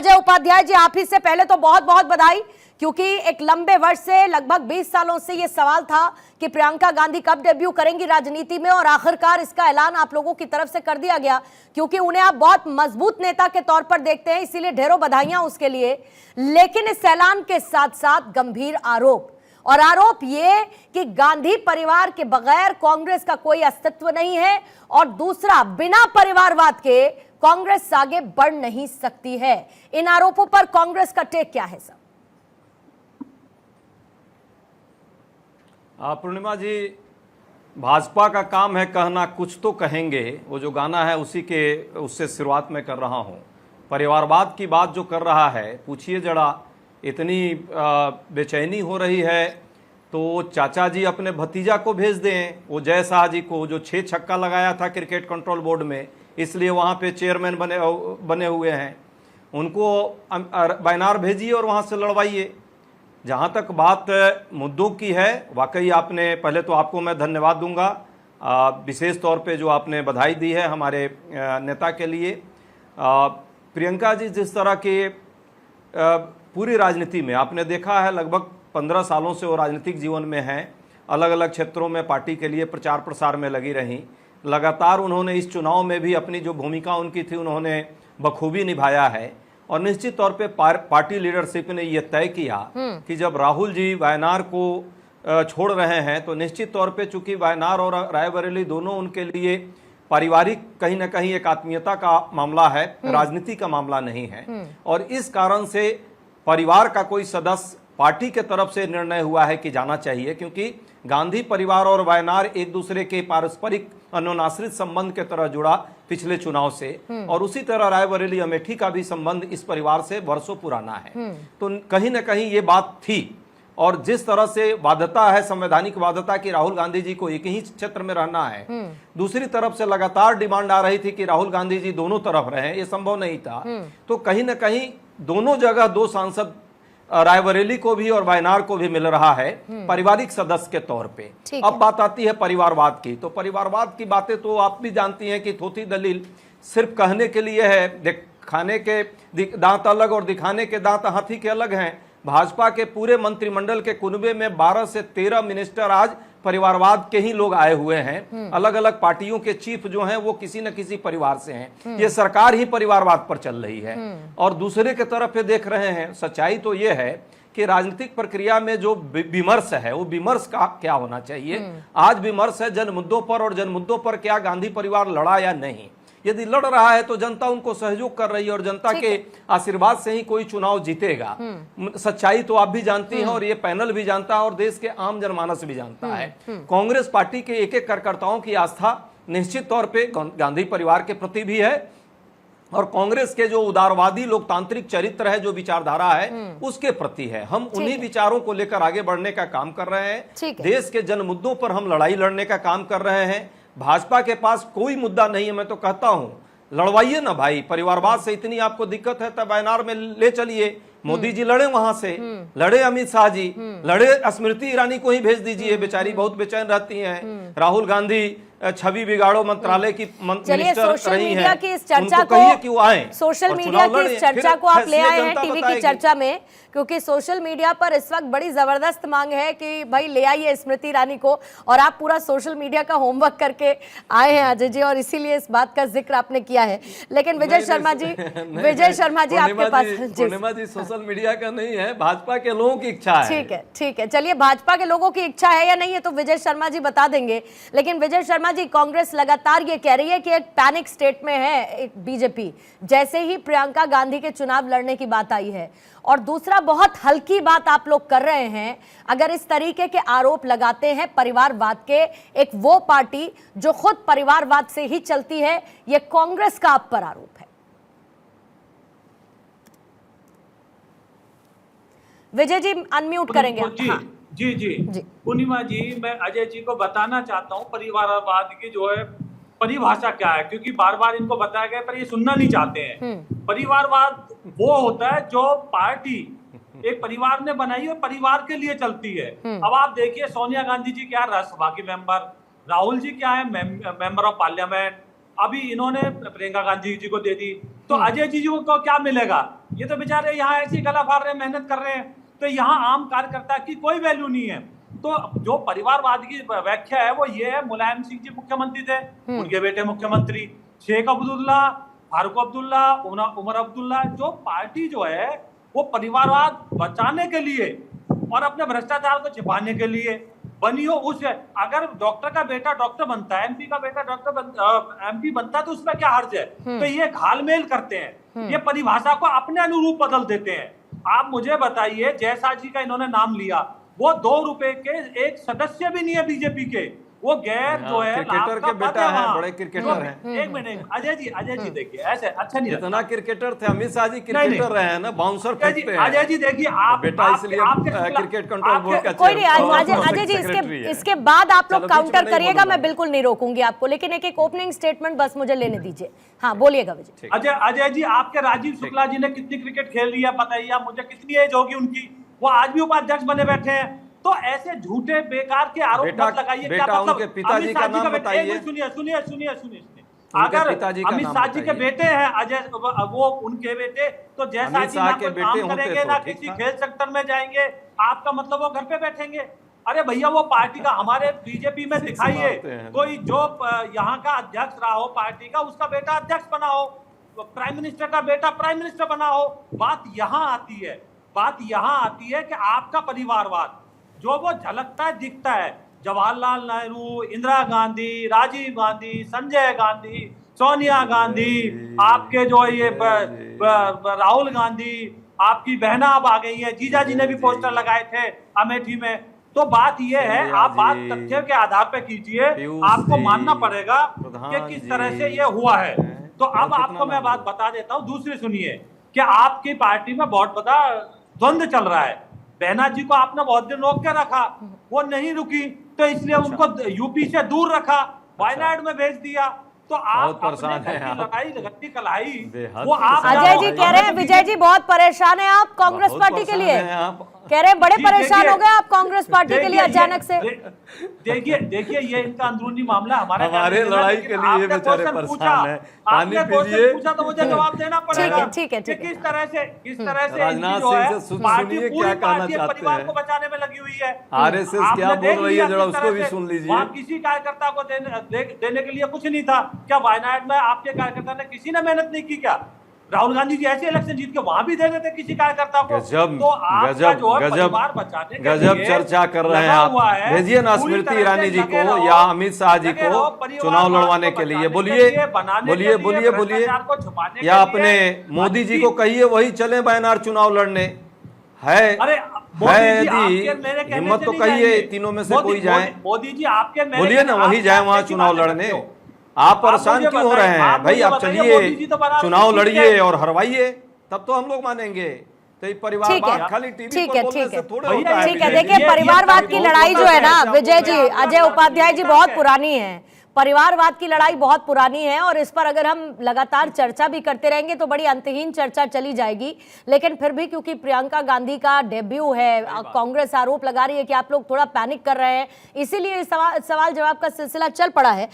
अजय उपाध्याय जी, आप ही से पहले तो बहुत बहुत बधाई, क्योंकि एक लंबे वर्ष से, लगभग 20 सालों से ये सवाल था कि प्रियंका गांधी कब डेब्यू करेंगी राजनीति में, और आखिरकार इसका ऐलान आप लोगों की तरफ से कर दिया गया, क्योंकि उन्हें आप बहुत मजबूत नेता के तौर पर देखते हैं, इसीलिए ढेरों बधाइयां उसके लिए। लेकिन इस ऐलान के साथ साथ गंभीर आरोप, और आरोप ये कि गांधी परिवार के बगैर कांग्रेस का कोई अस्तित्व नहीं है, और दूसरा, बिना परिवारवाद के कांग्रेस आगे बढ़ नहीं सकती है। इन आरोपों पर कांग्रेस का टेक क्या है सर? पूर्णिमा जी, भाजपा का काम है कहना कुछ तो कहेंगे, वो जो गाना है उससे शुरुआत में कर रहा हूँ। परिवारवाद की बात जो कर रहा है, पूछिए जरा, इतनी बेचैनी हो रही है तो चाचा जी अपने भतीजा को भेज दें, वो जय शाह जी को, जो 6 छक्का लगाया था क्रिकेट कंट्रोल बोर्ड में, इसलिए वहाँ पे चेयरमैन बने हुए हैं, उनको बैनार भेजिए और वहाँ से लड़वाइए। जहाँ तक बात मुद्दों की है, वाकई आपने, पहले तो आपको मैं धन्यवाद दूंगा, विशेष तौर पे जो आपने बधाई दी है हमारे नेता के लिए। प्रियंका जी जिस तरह के पूरी राजनीति में आपने देखा है, लगभग 15 सालों से वो राजनीतिक जीवन में हैं, अलग अलग क्षेत्रों में पार्टी के लिए प्रचार प्रसार में लगी रहीं। लगातार उन्होंने इस चुनाव में भी अपनी जो भूमिका उनकी थी उन्होंने बखूबी निभाया है, और निश्चित तौर पे पार्टी लीडरशिप ने यह तय किया कि जब राहुल जी वायनाड को छोड़ रहे हैं तो निश्चित तौर पे, चूंकि वायनाड और रायबरेली दोनों उनके लिए पारिवारिक कहीं ना कहीं एक आत्मीयता का मामला है, राजनीति का मामला नहीं है, और इस कारण से परिवार का कोई सदस्य, पार्टी के तरफ से निर्णय हुआ है कि जाना चाहिए, क्योंकि गांधी परिवार और वायनाड एक दूसरे के पारस्परिक अन्योन्याश्रित संबंध के तरह जुड़ा पिछले चुनाव से, और उसी तरह रायबरेली अमेठी का भी संबंध इस परिवार से वर्षों पुराना है। तो कहीं ना कहीं ये बात थी, और जिस तरह से बाध्यता है, संवैधानिक बाध्यता कि राहुल गांधी जी को एक ही क्षेत्र में रहना है, दूसरी तरफ से लगातार डिमांड आ रही थी कि राहुल गांधी जी दोनों तरफ रहें, ये संभव नहीं था। तो कहीं ना कहीं दोनों जगह 2 सांसद रायबरेली को भी और वायनाड को भी मिल रहा है पारिवारिक सदस्य के तौर पे। अब बात आती है परिवारवाद की, तो परिवारवाद की बातें तो आप भी जानती हैं कि थोथी दलील सिर्फ कहने के लिए है, खाने के दांत अलग और दिखाने के दांत हाथी के अलग हैं। भाजपा के पूरे मंत्रिमंडल के कुनबे में 12 से 13 मिनिस्टर आज परिवारवाद के ही लोग आए हुए हैं। अलग अलग पार्टियों के चीफ जो हैं वो किसी न किसी परिवार से हैं। ये सरकार ही परिवारवाद पर चल रही है। और दूसरे के तरफ ये देख रहे हैं, सच्चाई तो ये है कि राजनीतिक प्रक्रिया में जो विमर्श है वो विमर्श का क्या होना चाहिए। आज विमर्श है जन मुद्दों पर, और जन मुद्दों पर क्या गांधी परिवार लड़ा या नहीं। यदि लड़ रहा है तो जनता उनको सहयोग कर रही है, और जनता के आशीर्वाद से ही कोई चुनाव जीतेगा। सच्चाई तो आप भी जानती हैं, और ये पैनल भी जानता है, और देश के आम जनमानस भी जानता है। कांग्रेस पार्टी के एक एक कार्यकर्ताओं की आस्था निश्चित तौर पे गांधी परिवार के प्रति भी है, और कांग्रेस के जो उदारवादी लोकतांत्रिक चरित्र है, जो विचारधारा है, उसके प्रति है। हम उन्हीं विचारों को लेकर आगे बढ़ने का काम कर रहे हैं। देश के जन मुद्दों पर हम लड़ाई लड़ने का काम कर रहे हैं। भाजपा के पास कोई मुद्दा नहीं है, मैं तो कहता हूं लड़वाइए ना भाई। परिवारवाद से इतनी आपको दिक्कत है तब वायनाड में ले चलिए, मोदी जी लड़े, वहां से लड़े अमित शाह जी, लड़े स्मृति ईरानी को ही भेज दीजिए, बेचारी बहुत बेचैन रहती हैं। राहुल गांधी छवि बिगाड़ो मंत्रालय की मिनिस्टर रही हैं, की इस चर्चा उनको कहिए कि वो आए, सोशल मीडिया की इस चर्चा को आप ले आए हैं टीवी की चर्चा में, क्योंकि सोशल मीडिया पर इस वक्त बड़ी जबरदस्त मांग है कि भाई ले आइए स्मृति ईरानी को, और आप पूरा सोशल मीडिया का होमवर्क करके आए हैं अजय जी, और इसीलिए इस बात का जिक्र आपने किया है। लेकिन विजय शर्मा जी, आपके पास पूर्णिमा जी सोशल मीडिया का नहीं है, भाजपा के लोगों की इच्छा है। ठीक है, चलिए, भाजपा के लोगों की इच्छा है या नहीं है तो विजय शर्मा जी बता देंगे। लेकिन विजय शर्मा जी, कांग्रेस लगातार ये कह रही है कि एक पैनिक स्टेट में है एक बीजेपी, जैसे ही प्रियंका गांधी के चुनाव लड़ने की बात आई है। और दूसरा, बहुत हल्की बात आप लोग कर रहे हैं अगर इस तरीके के आरोप लगाते हैं परिवारवाद के। एक वो पार्टी जो खुद परिवारवाद से ही चलती है, ये कांग्रेस का आप पर आरोप है। विजय जी अनम्यूट करेंगे आप। जी, हाँ। जी पूर्णिमा जी, मैं अजय जी को बताना चाहता हूँ परिवारवाद की जो है परिभाषा क्या है, क्योंकि बार बार इनको बताया गया पर ये सुनना नहीं चाहते हैं। परिवारवाद वो होता है जो पार्टी एक परिवार ने बनाई है, परिवार के लिए चलती है। अब आप देखिए सोनिया गांधी जी क्या राज्यसभा की मेंबर, राहुल जी क्या है मेंबर ऑफ पार्लियामेंट, अभी इन्होंने प्रियंका गांधी जी को दे दी। तो अजय जी को क्या मिलेगा? ये तो बेचारे यहाँ ऐसी गला फाड़ रहे हैं, मेहनत कर रहे हैं। तो यहाँ आम कार्यकर्ता की कोई वैल्यू नहीं है। तो जो परिवारवाद की व्याख्या है वो ये है, मुलायम सिंह जी मुख्यमंत्री थे, उनके बेटे मुख्यमंत्री, शेख अब्दुल्ला, फारूक अब्दुल्ला, उमर अब्दुल्ला, जो पार्टी जो है वो परिवारवाद बचाने के लिए और अपने भ्रष्टाचार को छिपाने के लिए बनी हो। उस अगर डॉक्टर का बेटा डॉक्टर बनता है, एमपी का बेटा एमपी बनता है, तो उसमें क्या हर्ज है? तो ये घालमेल करते हैं, ये परिभाषा को अपने अनुरूप बदल देते हैं। आप मुझे बताइए, जयसा जी का इन्होंने नाम लिया, वो 2 रुपए के एक सदस्य भी नहीं है बीजेपी के, वो गैर जो है क्रिकेटर के बेटा है, बड़े क्रिकेटर हैं। एक मिनट, अजय जी देखिए, ऐसे अच्छा नहीं जितना क्रिकेटर थे, अमित शाह जी क्रिकेटर रहे हैं ना, बाउंसर फेंकते हैं। अजय जी देखिए, आप बेटा इसलिए क्रिकेट कंट्रोल बोर्ड का कोई नहीं, अजय जी इसके बाद आप लोग काउंटर करिएगा, मैं बिल्कुल नहीं रोकूंगी आपको, लेकिन एक ओपनिंग स्टेटमेंट बस मुझे लेने दीजिए। हाँ बोलिएगा विजय। अजय जी, आपके राजीव शुक्ला जी ने कितनी क्रिकेट खेल लिया बताइए मुझे, कितनी एज होगी उनकी, वो आज भी उपाध्यक्ष बने बैठे हैं। तो ऐसे झूठे बेकार के आरोप मत लगाइए। बेटा क्या उनके पिताजी का नाम बताइए। सुनिए, अगर अमित शाह जी के बेटे हैं अजय, वो उनके बेटे, तो जैसा जी ना कोई काम करेंगे, ना किसी खेल सेक्टर में जाएंगे, आपका मतलब वो घर पे बैठेंगे? अरे भैया, वो पार्टी का हमारे बीजेपी में दिखाइए कोई जो यहाँ का अध्यक्ष रहा हो पार्टी का, उसका बेटा अध्यक्ष बना हो, प्राइम मिनिस्टर का बेटा प्राइम मिनिस्टर बना हो। बात यहाँ आती है कि आपका परिवारवाद जो वो झलकता है, दिखता है, जवाहरलाल नेहरू, इंदिरा गांधी, राजीव गांधी, संजय गांधी, सोनिया गांधी, आपके जो ये राहुल गांधी, आपकी बहना अब आ गई है, जीजा जी ने भी पोस्टर लगाए थे अमेठी में। तो बात ये है, आप बात तथ्य के आधार पे कीजिए, आपको मानना पड़ेगा कि किस तरह से ये हुआ है। तो अब आपको मैं बात बता देता हूँ, दूसरी सुनिए, कि आपकी पार्टी में बहुत बड़ा द्वंद्व चल रहा है। बहना जी को आपने बहुत दिन रोक के रखा, वो नहीं रुकी, तो इसलिए उनको यूपी से दूर रखा, वायनाड में भेज दिया। तो आप परेशान है, गट्टी कलाई, वो आप अजय जी कह रहे हैं, विजय जी बहुत परेशान है आप कांग्रेस पार्टी के लिए, कह रहे हैं बड़े परेशान हो गए आप कांग्रेस पार्टी के लिए अचानक से। देखिए ये इनका अंदरूनी मामला, हमारे लड़ाई के लिए बेचारे परेशान हैं। पानी पीजिए, पूछा तो मुझे जवाब देना पड़ेगा। ठीक है। किस तरह से राजनाथ सिंह से सुनिए क्या कहना चाहते परिवार हैं। को बचाने में लगी हुई है। आरएसएस क्या बोल रही है, जरा उसको भी सुन लीजिए। वहाँ किसी कार्यकर्ता को देने के लिए कुछ नहीं था क्या? वायनाड में आपके कार्यकर्ता ने किसी ने मेहनत नहीं की क्या? राहुल गांधी जी ऐसे इलेक्शन जीत के वहां भी दे देते किसी कार्यकर्ता को। गजब चर्चा कर रहे हैं आप। भेजिए ना स्मृति ईरानी जी को या अमित शाह जी को चुनाव लड़वाने के लिए, बोलिए या अपने मोदी जी को कहिए वही चले वायनाड चुनाव लड़ने। है यदि हिम्मत तो कहिए तीनों में से कोई जाए। मोदी जी आपके बोलिए ना, वही जाए वहां चुनाव लड़ने। आप परेशान क्यों हो रहे हैं भाई? आप चलिए चुनाव लड़िए और हरवाइए, तब तो हम लोग मानेंगे। तो परिवारवाद खाली टीवी पर बोलने से थोड़े होता है। ठीक है, देखिए परिवारवाद की लड़ाई जो है ना विजय जी, अजय उपाध्याय जी, बहुत पुरानी है। परिवारवाद की लड़ाई बहुत पुरानी है और इस पर अगर हम लगातार चर्चा भी करते रहेंगे तो बड़ी अंतहीन चर्चा चली जाएगी। लेकिन फिर भी क्योंकि प्रियंका गांधी का डेब्यू है, कांग्रेस आरोप लगा रही है कि आप लोग थोड़ा पैनिक कर रहे हैं, इसीलिए सवाल जवाब का सिलसिला चल पड़ा है।